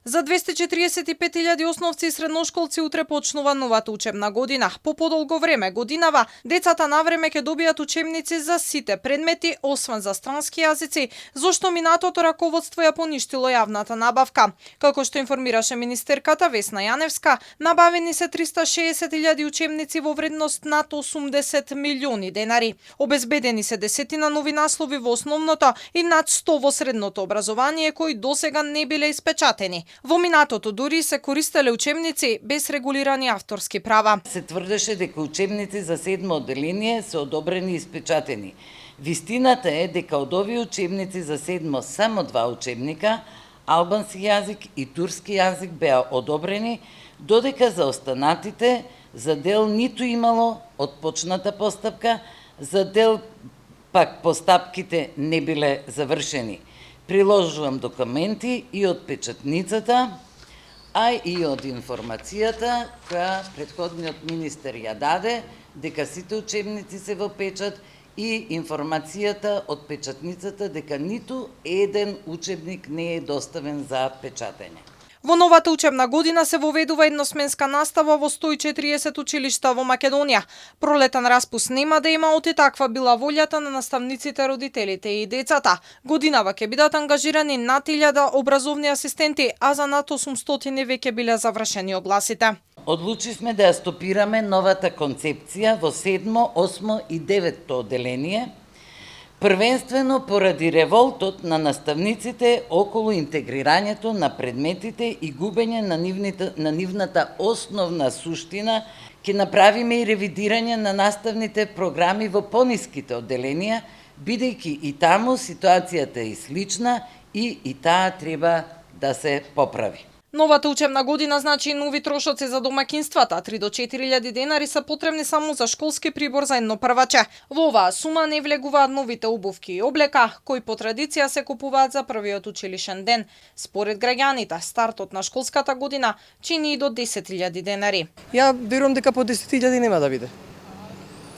За 245.000 основци и средношколци утре почнува новата учебна година. По подолго време годинава, децата навреме ќе добијат учебници за сите предмети, освен за странски јазици, зошто минатото раководство ја поништило јавната набавка. Како што информираше министерката Весна Јаневска, набавени се 360.000 учебници во вредност над 80 милиони денари. Обезбедени се десетина нови наслови во основното и над 100 во средното образование кои досега не биле испечатени. Во минатото дури се користеле учебници без регулирани авторски права. Се тврдеше дека учебници за 7 одделение се одобрени и испечатени. Вистината е дека од овие учебници за 7 само 2 учебника, албански јазик и турски јазик беа одобрени, додека за останатите за дел ниту имало отпочната постапка, за дел пак постапките не биле завршени. Приложувам документи и од печатницата, а и од информацијата која претходниот министер ја даде, дека сите учебници се во печат и информацијата од печатницата дека ниту еден учебник не е доставен за печатење. Во новата учебна година се воведува едносменска настава во 140 училишта во Македонија. Пролетен распуст нема да има, оти таква била волјата на наставниците, родителите и децата. Годинава ќе бидат ангажирани над 1000 образовни асистенти, а за над 800 веќе биле завршени огласите. Одлучивме да ја стопираме новата концепција во 7, 8 и 9 одделение, првенствено поради револтот на наставниците околу интегрирањето на предметите и губење на нивната основна суштина, ќе направиме и ревидирање на наставните програми во пониските одделенија, бидејќи и таму ситуацијата е слична и таа треба да се поправи. Новата учебна година значи и нови трошоци за домакинствата. 3 до 4.000 денари се потребни само за школски прибор за едно прваче. Во оваа сума не влегуваат новите обувки и облека, кои по традиција се купуваат за првиот училишен ден. Според граѓаните, стартот на школската година чини и до 10.000 денари. Ја верувам дека по 10.000 нема да биде.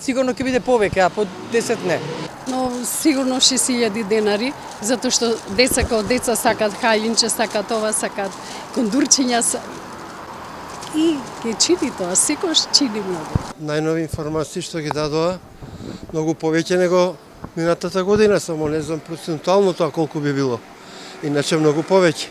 Сигурно ќе биде повеќе, а по 10 не. Но сигурно 6.000 денари, затоа што деца као деца сакат хајлинче, сакат ова, сакат кондурчиња. И ќе чини тоа, секојаш чини многу. Најнови информации што ги дадоа, многу повеќе него минатата година, само не знам процентуално тоа колку би било. Иначе многу повеќе.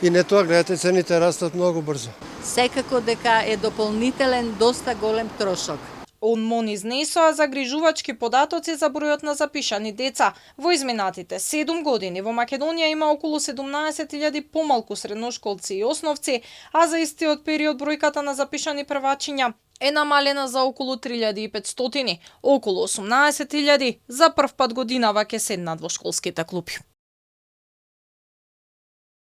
И не тоа, гледате, цените растат многу брзо. Секако дека е дополнителен, доста голем трошок. Он МОН изнесоа загрижувачки податоци за бројот на запишани деца. Во изминатите 7 години во Македонија има околу 17.000 помалку средношколци и основци, а за истиот период бројката на запишани првачиња е намалена за околу 3.500. Околу 18.000 за прв пат годинава ќе седнат во школските клупи.